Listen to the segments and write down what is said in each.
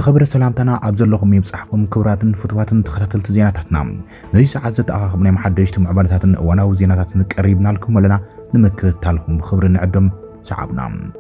ዝخبر سلامتنا أبزلهم يبصحكم كبراتن فتواتن تخطلت زيناتنا نزي ساعات زتأخذنا محدش معبلاتن وناو زيناتن قريبنا لكم ولنا نمكتالكم بخبر نعدم شعبنا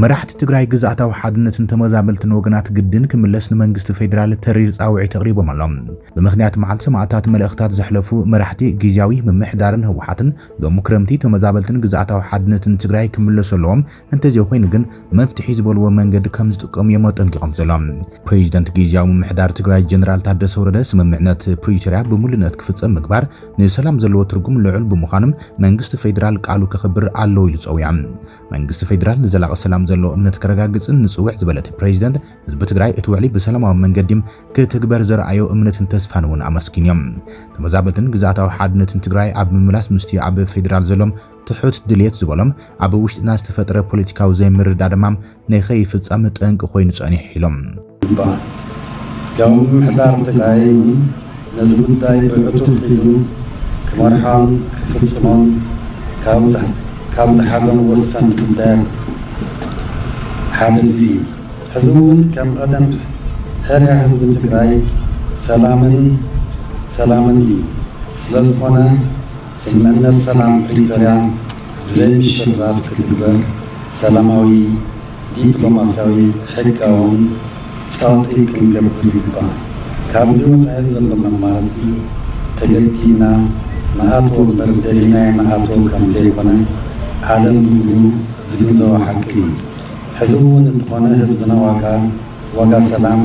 مراحت تግራይ ግዛታው ሓድነትን ተመዛበልትን ወገናት ግድን ክምለስ ንመንግስቲ ፌደራል ተሪር ጻውዒ ተቕሪቦም ኣሎም በምኽንያት መዓልቲ ሰማዕታት መልእኽታት ዘሕለፉ መራሕቲ ጊዜያዊ ምምሕዳርን ህወሓትን ሎሚ ክረምቲ ተመዛበልትን ግዛታው ሓድነትን ትግራይ ክምለሰሎም እንተዘይ ኮይኑ ግን መፍትሒ ዝበልዎ መንገዲ ከም ዝጥቀሙ የመጠንቂቖም ዘሎም ፕሬዚደንት ጊዜያዊ ምምሕዳር ትግራይ ጀነራል ታደሰ ወረደ ስምምዕነት ፕሪቶሪያ ብምሉእነት ክፍጸም ምግባር ንሰላም ዘለዎ ትርጉም ልዑል ብምዃኖም መንግስቲ ፌደራል ቃሉ ክኽብር ኣለዎ ኢሉ ጸውዖም መንግስቲ ፌደራል ንዘላቒ ሰላም ዘሎ እምነት ከረጋግጽን ንጽውዕ ዝበለት ፕሬዚደንት ህዝቢ ትግራይ እቲ ውዕሊ ብሰላማዊ መንገዲ ክትግበር ዘርአዮ እምነትን ተስፋን እውን ኣመስኪኖም ተመዛበልትን ግዛታዊ ሓድነትን ትግራይ ኣብ ምምላስ ምስቲ ኣብ ፌደራል ዘሎም ትሑት ድሌት ዝበሎም ኣብ ውሽጥና ዝተፈጠረ ፖለቲካዊ ዘይምርዳእ ድማ ናይ ከይፍጸም ጠንቂ ኮይኑ ጸኒሕ ኢሎም ያው ምሕዳር ትግራይ ነዚ ጉዳይ ብዕቱብ ሒዙ ክመርሖን ክፍጽሞን ካብ ዝሓዘን ወሰንቲ ጉዳያት حادثي حزون كم قدم حريا حزب تግራይ سلامن سلازخونا سمعنا سلام بريتوريا بزي الشراف كتግበር سلاماوي دبلوماسياوي حقاون صوتي كنገብር ይግባል ካብዚ ወፃኢ ዘሎ መማርሲ ተገዲና ንኣቶ በርደሊና ንኣቶ ከም ዘይኮነ ዓለም ብምሉ ዝግንዘቦ ሓቂ حزبون انتخانه حزبنا واقع سلام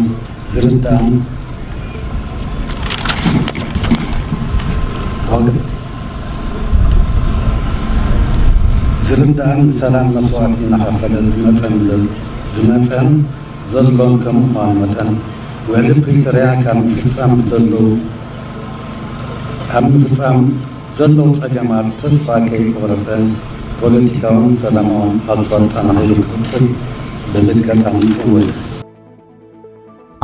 زردان سلام مسوات النحفل زمتن ظلون كمخان متن وعلم بريتريا كان مفتصام بظلو هم مفتصام ظلو سجمال تصفى كي ورسل ፖለቲካውን ሰላማውን አልፈጣና ይልከጽል በዘገታ ምጽወይ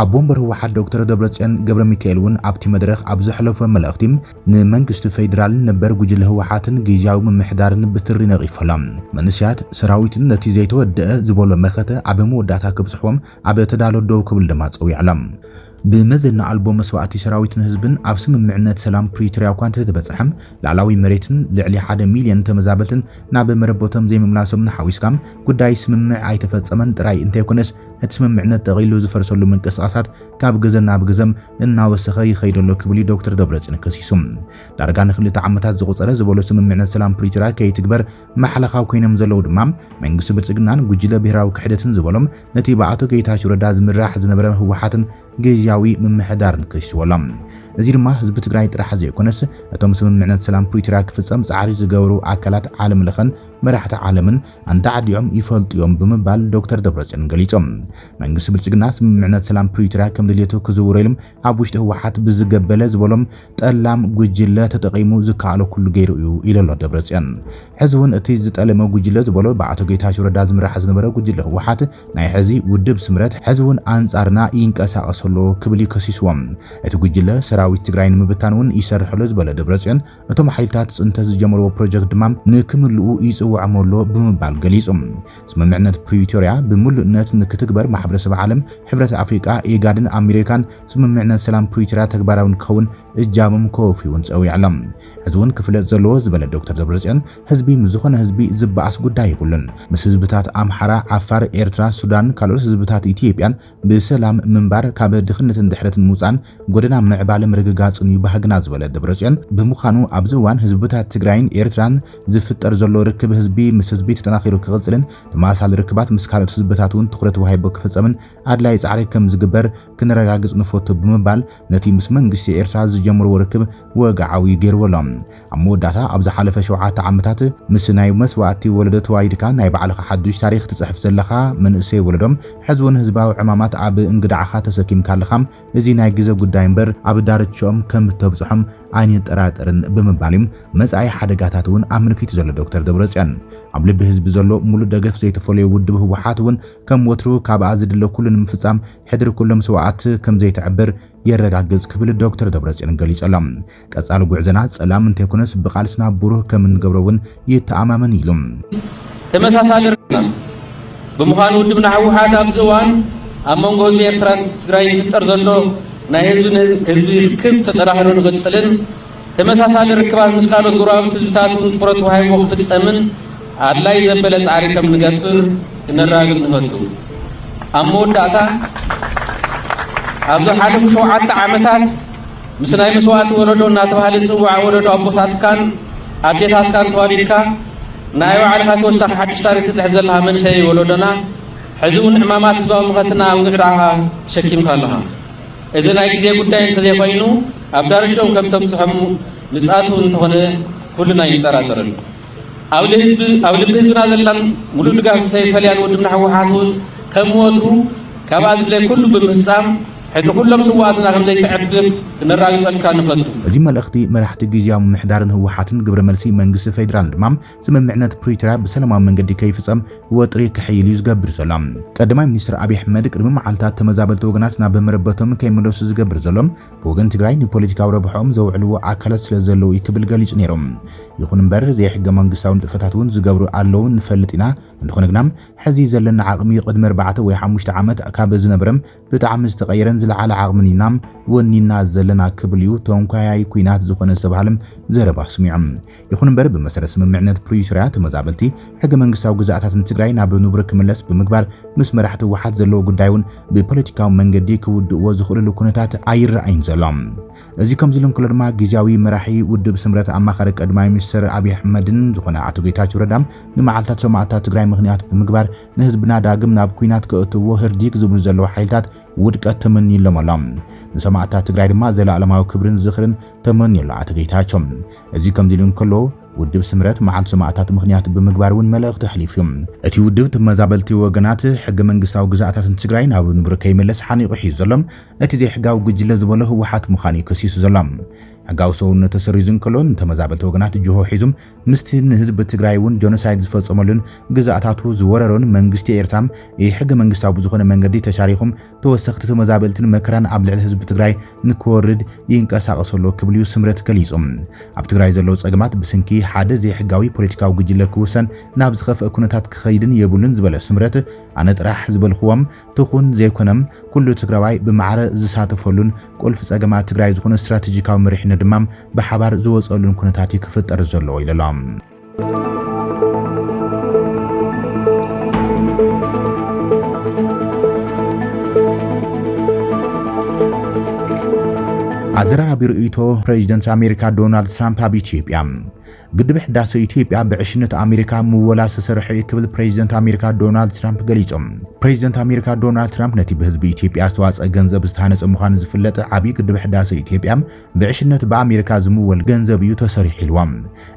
አቦምበር ህወሓት ዶክተር ደብረጽዮን ገብረ ሚካኤል ውን ኣብቲ መድረኽ ኣብ ዝሕለፈ መልእኽቲ ንመንግስቲ ፌደራል ነበር ጉጅለ ህወሓትን ጊዜያዊ ምምሕዳርን ብትሪ ነቒፎሎም መንስያት ሰራዊትን ነቲ ዘይተወድአ ዝበሎ መኸተ ኣብ መወዳእታ ክብጽሖም ኣብ ተዳሎ ደው ክብል ድማ ጸዊዕሎም بمزلنا ألبوم مسواتي سراويتن هزبن أب سممعنات سلام بريتوريا وكانت تتبصحم لعلاوي مريتن لعلي 1 مليون تمزابلتن ناب مربوتم زي مملاسهم نحاويس كام قداي سممع أي تفتصمن تراي انت يكونس اتسممعنات تغيلو زفرسلو من قصاصات كاب غزن ناب غزم إنا وسخي خيدلو كبلي دكتور دبرጽዮን كسيسوم دارغان خلي تعمتات زغصره زبولو سممعنات سلام بريتوريا كي تكبر محلخاو كينم زلو دمام منግስቱ ብልጽግናን ጉጅለ ብሔራዊ ክሕደትን ዝበሎም ነቲ ባዓቶ ጌታቸው ረዳ ዝምራሕ ዝነበረ ህወሓትን ጊዜያዊ ምምሕዳርን ክሽወሎም እዚ ድማ ህዝቢ ትግራይ ጥራሕ ዘይኮነስ እቶም ስምምዕነት ሰላም ፕሪቶሪያ ክፍጸም ጻዕሪ ዝገብሩ ኣካላት ዓለም ለኸን መራሕቲ ዓለምን አንዳዓዲዮም ይፈልጥዮም ብምባል ዶክተር ደብረጽዮን ገሊጾም መንግስቲ ብልጽግና ስምምዕነት ሰላም ፕሪቶሪያ ከም ድሌቱ ክዝውረሎም ኣብ ውሽጢ ህወሓት ብዝገበለ ዝበሎም ጠላም ጉጅለ ተጠቂሙ ዝካኣሎ ኩሉ ገይሩ እዩ ኢለሎ ደብረጽዮን ሕዝውን እቲ ዝጠለመ ጉጅለ ዝበሎ ባዓቶ ጌታቸው ረዳ ዝምራሕ ዝነበረ ጉጅለ ህወሓት ናይ ሕዚ ውድብ ስምረት ሕዝውን አንጻርና ይንቀሳቀሰሎ ክብል ከሲስዎም እቲ ጉጅለ ሰራዊት ትግራይ ንምብታን ይሰርሕሎ ዝበለ ደብረጽዮን እቶም ሓይልታት ጽንተ ዝጀመርዎ ፕሮጀክት ድማ ንክምልኡ ይጽውዓመሎ ብምባል ገሊጾም ስምምዕነት ፕሪቶሪያ ብምሉእነት ንክትግበር ማሕበረሰብ ዓለም ሕብረት ኣፍሪቃ ኢጋድን ኣሜሪካን ስምምዕነት ሰላም ፕሪቶሪያ ተግባራዊ ክኸውን እጃቦም ከወፊውን ጸዊዕሎም ሕዝውን ክፍለጥ ዘለዎ ዝበለ ዶክተር ደብረጽዮን ህዝቢ ምዝኾነ ህዝቢ ዝባኣስ ጉዳይ ይብሉን ምስ ህዝብታት ኣምሓራ ዓፋር ኤርትራ ሱዳን ካልኦት ህዝብታት ኢትዮጵያን ብሰላም ምንባር ካብ ድኽነትን ድሕረትን ሙፃን ጎደና ምዕባለ ምርግጋጽን ይባህግና ዝበለ ደብረጽዮን ብምዃኑ ኣብዚ እዋን ህዝብታት ትግራይን ኤርትራን ዝፍጠር ዘሎ ርክብ ህዝቢ ምስ ህዝቢ ተጠናኺሩ ክቕጽልን ተማሳሊ ርክባት ምስ ካልኦት ህዝብታት ውን ትኹረት ወሃይቦ ክፍጸምን ኣድላይ ጻዕሪ ከም ዝግበር ክንረጋግጽ ንፈቱ ብምባል ነቲ ምስ መንግስቲ ኤርትራ ዝጀመርዎ ርክብ ወግዓዊ ገይርዎሎም ኣብ መወዳእታ ኣብ ዝሓለፈ 7 ዓመታት ምስ ናይ መስዋዕቲ ወለደት ዋይድካ ናይ ባዕልኻ ሓዱሽ ታሪኽ ትጽሕፍ ዘለኻ መንእሰይ ወለዶም ሕዝውን ህዝባዊ ዕማማት ኣብ እንግዳዓኻ ተሰኪምካ ኣለኻ እዚ ናይ ግዜ ጉዳይ እምበር ኣብ ዳርቻ ክመቸኦም ከም ተብጽሖም ዓይኒ ጠራጠርን ብምባልም መጻኢ ሓደጋታት እውን ኣመልኪቱ ዘሎ ዶክተር ደብረጽዮን ኣብ ልቢ ህዝቢ ዘሎ ሙሉእ ደገፍ ዘይተፈለየ ውድብ ህወሓት እውን ከም ወትሩ ካብኣ ዝድለ ኩሉ ንምፍጻም ሕድሪ ኩሎም ሰዋዓት ከም ዘይተዕብር የረጋግጽ ክብል ዶክተር ደብረጽዮን ገሊጸሎም ቀጻሊ ጉዕዘና ጸላም እንተይኮነስ ብቃልስና ብሩህ ከም እንገብረውን ይተኣማመን ኢሎም ተመሳሳሊ ብምዃኑ ውድብና ህወሓት ኣብ ዝእዋን ኣብ መንጎ ህዝቢ ኤርትራን ትግራይ ዝፍጠር ዘሎ ናይ ህዝቢ ርክብ ተጠራሂሩ ንቕጽልን ተመሳሳሊ ርክባት ምስ ካልኦት ጎረባብቲ ህዝብታት ትኩረት ወሃይቦ ክፍጸምን ኣድላይ ዘበለ ጻዕሪ ከም ንገብር ክነራግብ ንፈቱ ኣብ መወዳእታ ኣብዚ ሓለፉ 7 ዓመታት ምስ ናይ መስዋዕቲ ወለዶ እናተባህለ ዝጽዋዕ ወለዶ ኣቦታትካን ኣዴታትካን ተዋሊድካ ናይ ባዕልኻ ተወሳኺ ሓድሽ ታሪክ ትጽሕፍ ዘለኻ መንእሰይ ወለዶና ሕዚ እውን ዕማማት ህዝባዊ ምኽንያትና ኣብ ንግዳኻ ተሸኪምካ ኣለኻ እዚ ናይ ግዜ ጉዳይ እንተዘይኮይኑ ኣብ ዳርሾም ከም ተብጽሖም ንጻቱ እንተኾነ ኩልና ይንጠራጠርን ኣብ ልቢ ህዝብና ዘላን ሙሉእ ድጋፍ ዘይፈልያን ውድብና ህወሓት እውን ከም ወትሩ ካብኣ ዝለይ ኩሉ ብምፍጻም ሕድሪ ኩሎም ሰዋዕትና ከም ዘይተዕብር ክነራግጸልካ ንፈቱ እዚ መልእኽቲ መራሕቲ ጊዜያዊ ምምሕዳርን ህወሓትን ግብረ መልሲ መንግስቲ ፌደራል ድማ ስምምዕነት ፕሪቶሪያ ብሰላማዊ መንገዲ ከይፍጸም ወጥሪ ክሕይል ዝገብር ዘሎ ቀዳማይ ሚኒስትር ኣብይ ኣሕመድ ቅድሚ መዓልታት ተመዛበልቲ ወገናት ናብ መረበቶም ከይመለሱ ዝገብር ዘሎም ብወገን ትግራይ ንፖለቲካዊ ረብሖም ዘውዕልዎ ኣካላት ስለ ዘለዉ ይክብል ገሊጹ ነይሮም ይኹን እምበር ዘይሕገ መንግስታዊ ንጥፈታት እውን ዝገብሩ ኣለዉ ንፈልጥ ኢና እንተኾነ ግናም ሕዚ ዘለና ዓቕሚ ቅድሚ 4 ወይ 5 ዓመት ካብ ዝነበረም ብጣዕሚ ዝተቐየረን ዝለዓለ ዓቕምኒናም ወኒና ዘለና ክብል እዩ ተንኳያይ ኩናት ዝኾነ ዝተባሃለም ዘረባ ስሚዖም ይኹን እምበር ብመሰረት ስምምዕነት ፕሪቶሪያ ተመዛበልቲ ሕገ መንግስታዊ ግዛኣታትን ትግራይ ናብ ንቡር ክምለስ ብምግባር ምስ መራሕቲ ህወሓት ዘለዎ ጉዳይ እውን ብፖለቲካዊ መንገዲ ክውድእዎ ዝኽእሉ ኩነታት ኣይረኣይን ዘሎም እዚ ከምዚ ኢሎም ድማ ጊዜያዊ መራሒ ውድብ ስምረት ኣማኻሪ ቀዳማይ ሚኒስትር ኣብይ ኣሕመድን ዝኾነ ኣቶ ጌታቸው ረዳም ንመዓልታት ሰማዕታት ትግራይ ምኽንያት ብምግባር ንህዝብና ዳግም ናብ ኩናት ክእትዎ ህርዲግ ዝብሉ ዘለዎ ሓይልታት ውድቀት ተመኒሎም ኣሎም ንሰማዕታት ትግራይ ድማ ዘለኣለማዊ ክብርን ዝኽርን ተመኒሉ ኣቶ ጌታቸው እዚ ከምዚ ኢሎም ከሎ ውድብ ስምረት መዓልቲ ሰማዕታት ምኽንያት ብምግባር እውን መልእኽቲ ኣሕሊፍዮም እቲ ውድብ ተመዛበልቲ ወገናት ሕገ መንግስታዊ ግዛኣታትን ትግራይ ናብ ንቡር ከይመለስ ሓኒቑ ሒዙ ዘሎም እቲ ዘይሕጋዊ ጉጅለ ዝበሎ ህወሓት ምዃኑ ከሲሱ ዘሎም ሕጋዊ ሰውነት ተሰሪዙን ከሎን ተመዛበልቲ ወገናት ጅሆ ሒዙም ምስቲ ንህዝቢ ትግራይ እውን ጆኖሳይድ ዝፈጸመሉን ግዛኣታቱ ዝወረሮን መንግስቲ ኤርትራ ሕገ መንግስታዊ ብዝኾነ መንገዲ ተሻሪኹም ተወሰኽቲ ተመዛበልትን መከራን ኣብ ልዕሊ ህዝቢ ትግራይ ንክወርድ ይንቀሳቐሰሉ ክብል እዩ ስምረት ገሊጹም ኣብ ትግራይ ዘለዉ ጸገማት ብስንኪ ሓደ ዘይሕጋዊ ፖለቲካዊ ጉጅለ ክውሰን ናብ ዝኸፍአ ኩነታት ክኸይድን የብሉን ዝበለ ስምረት ኣነ ጥራሕ ዝበልኽዎም ትኹን ዘይኮነም ኩሉ ትግራዋይ ብማዕረ ዝሳተፈሉን ቁልፊ ጸገማት ትግራይ ዝኾነ ስትራቴጂካዊ መሪሕነት ድማ ብሓባር ዝወጸሉን ኩነታት ክፍጠር ዘለዎ ኢሎም ኣዘራራቢ ርእይቶ ፕሬዚደንት ኣሜሪካ ዶናልድ ትራምፕ ኣብ ኢትዮጵያ ግድብ ሕዳሴ ኢትዮጵያ ብዕሽነት ኣሜሪካ ምወላ ዝተሰርሐ ክብል ፕሬዚደንት ኣሜሪካ ዶናልድ ትራምፕ ገሊጾም ፕሬዚደንት ኣሜሪካ ዶናልድ ትራምፕ ነቲ ብህዝቢ ኢትዮጵያ ዝተዋፀ ገንዘብ ዝተሃነፀ ምዃኑ ዝፍለጥ ዓብይ ግድብ ሕዳሴ ኢትዮጵያ ብዕሽነት ብኣሜሪካ ዝምወል ገንዘብ እዩ ተሰሪሑ ኢልዎም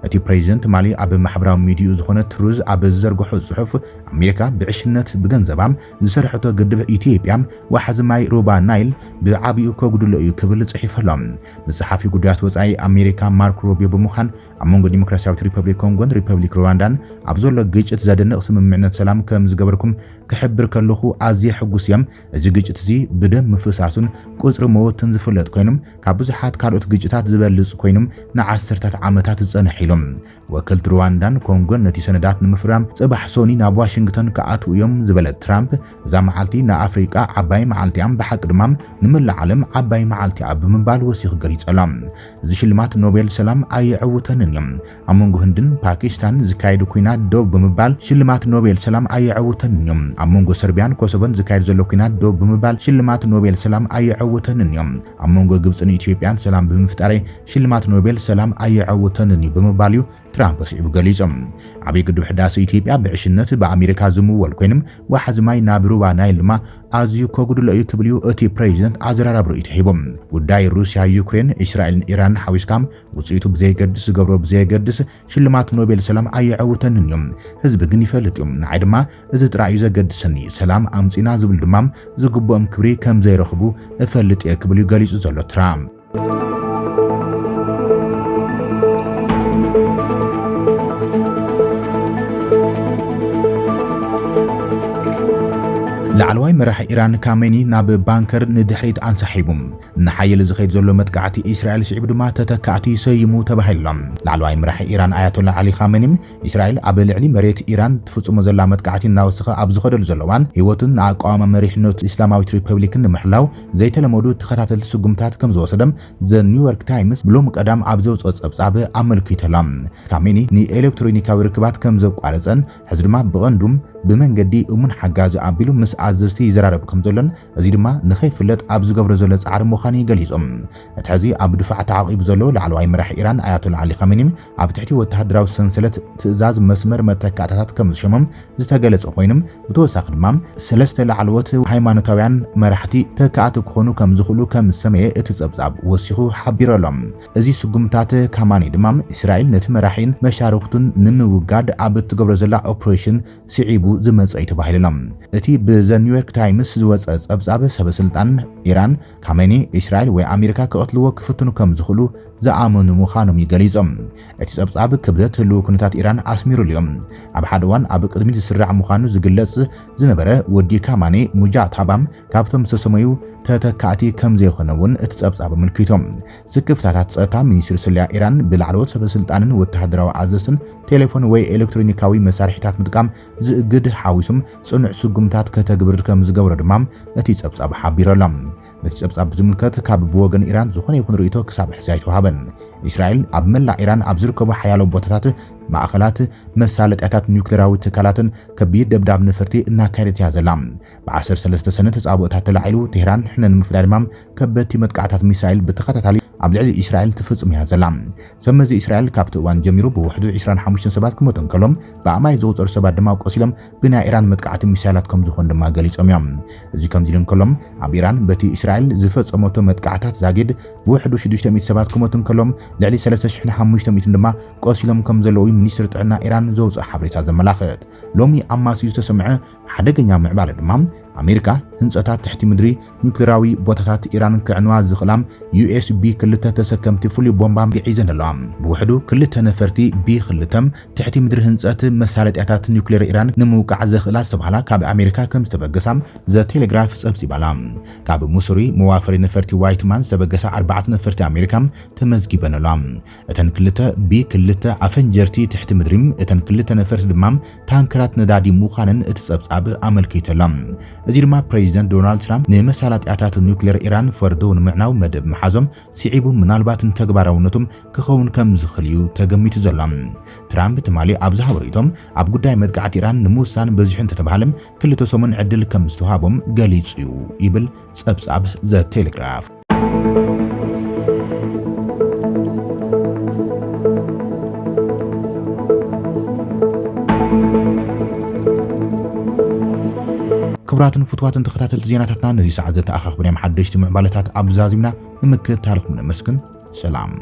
እቲ ፕሬዚደንት ማሊ ኣብ ማሕበራዊ ሚድያ ዝኾነ ትሩዝ ኣብ ዝዘርግሖ ጽሑፍ ኣሜሪካ ብዕሽነት ብገንዘባም ዝሰርሐቶ ግድብ ኢትዮጵያ ዋሕዚ ማይ ሩባ ናይል ብዓብዩ ከጉድሎ እዩ ክብል ጽሒፈሎም መጽሓፊ ጉዳያት ወጻኢ ኣሜሪካ ማርክ ሩቢዮ ብምዃን ኣብ መንጎ ዲሞክራሲያዊት ሪፐብሊክ ኮንጎን ሪፐብሊክ ሩዋንዳን ኣብ ዘሎ ግጭት ዘደንቕ ስምምዕነት ሰላም ከም ዝገበርኩም ክሕብር ከለኹ ኣዝየ ሕጉስ እየ እዚ ግጭት እዚ ብደም ምፍሳሱን ቁጽሪ መወትን ዝፍለጥ ኮይኖም ካብ ብዙሓት ካልኦት ግጭታት ዝበልጽ ኮይኖም ንዓሰርታት ዓመታት ዝጸንሐ ኢሎም ወከልቲ ሩዋንዳን ኮንጎን ነቲ ሰነዳት ንምፍራም ጽባሕ ሶኒ ናብ ዋሽንግተን ከኣትው እዮም ዝበለት ትራምፕ እዛ መዓልቲ ንኣፍሪቃ ዓባይ መዓልቲ እያ ብሓቂ ድማ ንመላእ ዓለም ዓባይ መዓልቲ እያ ብምባል ወሲኹ ገሊጸሎም እዚ ሽልማት ኖቤል ሰላም ኣይዕውተንን እዮም ኣብ መንጎ ህንድን ፓኪስታን ዝካየዱ ኩናት ዶብ ብምባል ሽልማት ኖቤል ሰላም ኣይዕውተንን እዮም ኣብ መንጎ ሰርቢያን ኮሶቮን ዝካየድ ዘሎ ኩናት ዶብ ብምባል ሽልማት ኖቤል ሰላም ኣይዕውተንን እዮም ኣብ መንጎ ግብፅን ኢትዮጵያን ሰላም ብምፍጣር ሽልማት ኖቤል ሰላም ኣይዕውተንን ብምባል እዩ ትራምፕ ሲዕቡ ገሊጾም ዓብይ ግድብ ሕዳሴ ኢትዮጵያ ብዕሽነት በኣሜሪካ ዝምወል ኮይኖም ዋሕዚ ማይ ናብ ሩባ ናይል ድማ ኣዝዩ ከጉድሎ እዩ ክብል እዩ እቲ ፕሬዚደንት ኣዘራራብ ርእይቶ ሂቦም ጉዳይ ሩስያ ዩክሬን እስራኤልን ኢራን ሓዊስካም ውፅኢቱ ብዘይገድስ ዝገብሮ ብዘይገድስ ሽልማት ኖቤል ሰላም ኣይዕውተንን እዮም ህዝቢ ግን ይፈልጥ እዮም ንዓይ ድማ እዚ ጥራይ እዩ ዘገድሰኒ ሰላም ኣምፂና ዝብል ድማ ዝግብኦም ክብሪ ከም ዘይረኽቡ እፈልጥ እየ ክብል እዩ ገሊጹ ዘሎ ትራምፕ ላዕለዋይ መራሒ ኢራን ካሜኒ ናብ ባንከር ንድሕሪት አንሰሒቦም ንሓየል ዝኸይድ ዘሎ መጥቃዕቲ እስራኤል ስዒብ ድማ ተተካእቲ ሰይሙ ተባሂሎም ላዕለዋይ መራሒ ኢራን አያቶላ አሊ ካሜኒ እስራኤል ኣብ ልዕሊ መሬት ኢራን ትፍጽሞ ዘላ መጥቃዕቲ እናወስኸ ኣብ ዝኸደሉ ዘለዋን ህይወትን ኣቃዋማ መሪሕነት እስላማዊት ሪፐብሊክን ንምሕላው ዘይተለመዱ ተኸታተልቲ ስጉምታት ከም ዝወሰደም ዘ ኒውዮርክ ታይምስ ብሎም ቀዳም ኣብ ዘውፅኦ ጸብጻብ ኣመልኪቶሎም ካሜኒ ንኤሌክትሮኒካዊ ርክባት ከም ዘቋረፀን ሕዚ ድማ ብቐንዱም ብመንገዲ እሙን ሓጋዚ ኣቢሉ ምስ ኣዘዝቲ ይዘራረብ ከም ዘሎን እዚ ድማ ንኸይፍለጥ ኣብ ዝገብሮ ዘሎ ጻዕሪ ምዃኑ ገሊጾም እቲ ሕዚ ኣብ ድፋዕ ተዓቂቡ ዘሎ ላዕለዋይ መራሒ ኢራን አያቶላ አሊ ካሜኒ ኣብ ትሕቲ ወተሃደራዊ ሰንሰለት ትእዛዝ መስመር መተካእታታት ከም ዝሸሞም ዝተገለጸ ኮይኖም ብተወሳኺ ድማ ሰለስተ ላዕለዎት ሃይማኖታውያን መራሕቲ ተካእቲ ክኾኑ ከም ዝኽእሉ ከም ዝሰመየ እቲ ጸብጻብ ወሲኹ ሓቢሮሎም እዚ ስጉምታት ካማኒ ድማ እስራኤል ነቲ መራሒን መሻርክቱን ንምውጋድ ኣብ እትገብሮ ዘላ ኦፕሬሽን ስዒቡ ዝመጽእ ተባሂሎም እቲ ብዘ ኒውዮርክ ታይምስ ዝወፀ ጸብጻብ ሰበስልጣን ኢራን ካሜኒ እስራኤል ወይ ኣሜሪካ ክቐትልዎ ክፍትኑ ከም ዝኽእሉ ዝኣመኑ ምዃኖም ይገሊጾም እቲ ጸብጻብ ክብደት ህልው ኩነታት ኢራን ኣስሚሩ እዮም ኣብ ሓደ እዋን ኣብ ቅድሚት ዝስራዕ ምዃኑ ዝግለጽ ዝነበረ ወዲ ካሜኒ ሙጃታባም ካብቶም ዝተሰመዩ ተተካእቲ ከም ዘይኾነ እውን እቲ ጸብጻብ ኣመልኪቶም ዝክፍታታት ጸጥታ ሚኒስትሪ ስለያ ኢራን ብላዕለዎት ሰበስልጣንን ወተሃደራዊ ኣዘዝትን ቴሌፎን ወይ ኤሌክትሮኒካዊ መሳርሒታት ምጥቃም ዝእግድ ሓዊሱም ጽኑዕ ስጉምታት ከተግብር ከም ዝገብሮ ድማ እቲ ጸብጻብ ሓቢሮሎም ነቲ ጸብጻብ ዝምልከት ካብ ብወገን ኢራን ዝኾነ ይኹን ርእይቶ ክሳብ ሕዚ ኣይተዋሃበን እስራኤል ኣብ መላእ ኢራን ኣብ ዝርከቡ ሓያሎ ቦታታት ማእኸላት መሳለጥያታት ኒውክሌራዊ ትካላትን ከቢድ ደብዳብ ነፈርቲ እናካየደት እያ ዘላ ብ13 ሰነ ተጻብኦታት ተላዒሉ ቴህራን ሕነን ምፍላይ ድማ ከበድቲ መጥቃዕታት ሚሳኤል ብተኸታታሊ ኣብ ልዕሊ እስራኤል ትፍጽም እያ ዘላ ሰመዚ እስራኤል ካብቲ እዋን ጀሚሩ ብውሕዱ 25 ሰባት ክሞቱ ከሎም ብኣማይ ዝቑፀሩ ሰባት ድማ ቆሲሎም ብናይ ኢራን መጥቃዕቲ ሚሳኤላት ከም ዝኾኑ ድማ ገሊጾም እዮም እዚ ከምዚ ኢሎም ከሎም ኣብ ኢራን በቲ እስራኤል ዝፈጸመቶ መጥቃዕታት ዛጊድ ብውሕዱ 600 ሰባት ክሞቱ ከሎም ልዕሊ 3500 ድማ ቆሲሎም ከም ዘለዉ ሚኒስትሪ ጥዕና ኢራን ዘውፅእ ሓበሬታ ዘመላኽት ሎሚ ኣብ ማስዩ ዝተሰምዐ ሓደገኛ ምዕባለ ድማ ኣሜሪካ ህንጸታት ትሕቲ ምድሪ ኒውክሌራዊ ቦታታት ኢራን ክዕንዋ ዝኽላም ዩኤስቢ ክልተ ተሰከምቲ ፍሉይ ቦምባ ሒዘን ኣለዋ ብውሕዱ ክልተ ነፈርቲ ቢ2 ትሕቲ ምድሪ ህንጸት መሳለጥያታት ኒውክሌር ኢራን ንምውቃዕ ዘኽእላ ዝተባሃላ ካብ ኣሜሪካ ከም ዝተበገሳ ዘ ቴሌግራፍ ጸብጺባላ ካብ ሙሱሪ መዋፈሪ ነፈርቲ ዋይትማን ዝተበገሳ 4 ነፈርቲ ኣሜሪካ ተመዝጊበን ኣለዋ እተን ክልተ ቢ2 ኣፈንጀርቲ ትሕቲ ምድሪ እተን ክልተ ነፈርቲ ድማ ታንከራት ነዳዲ ምዃነን እቲ ጸብጻብ ኣመልኪቶሎም እዚ ድማ ፕሬዚደንት ዶናልድ ትራምፕ ንመሳለጥያታት ኒውክሌር ኢራን ፈርዶ ንምዕናው መደብ መሓዞም ሲዒቡ ምናልባት ተግባራውነቱም ክኸውን ከም ዝኽእል ተገሚቱ ዘሎ ትራምፕ ትማሊ ኣብ ዝሃበሪቶም ኣብ ጉዳይ መጥቃዕቲ ኢራን ንምውሳን በዚሑ እንተተባሃለም ክልተ ሰሙን ዕድል ከም ዝተዋሃቦም ገሊጹ ይብል ጸብጻብ ዘ ቴሌግራፍ ክብራትን ፍትዋትን ተኸታተልቲ ዜናታትና ነዚ ሰዓት ዘተኣኻኽብናዮም ሓደሽቲ ምዕባለታት ኣብዛዚምና ንምክትታልኩም ነመስግን ሰላም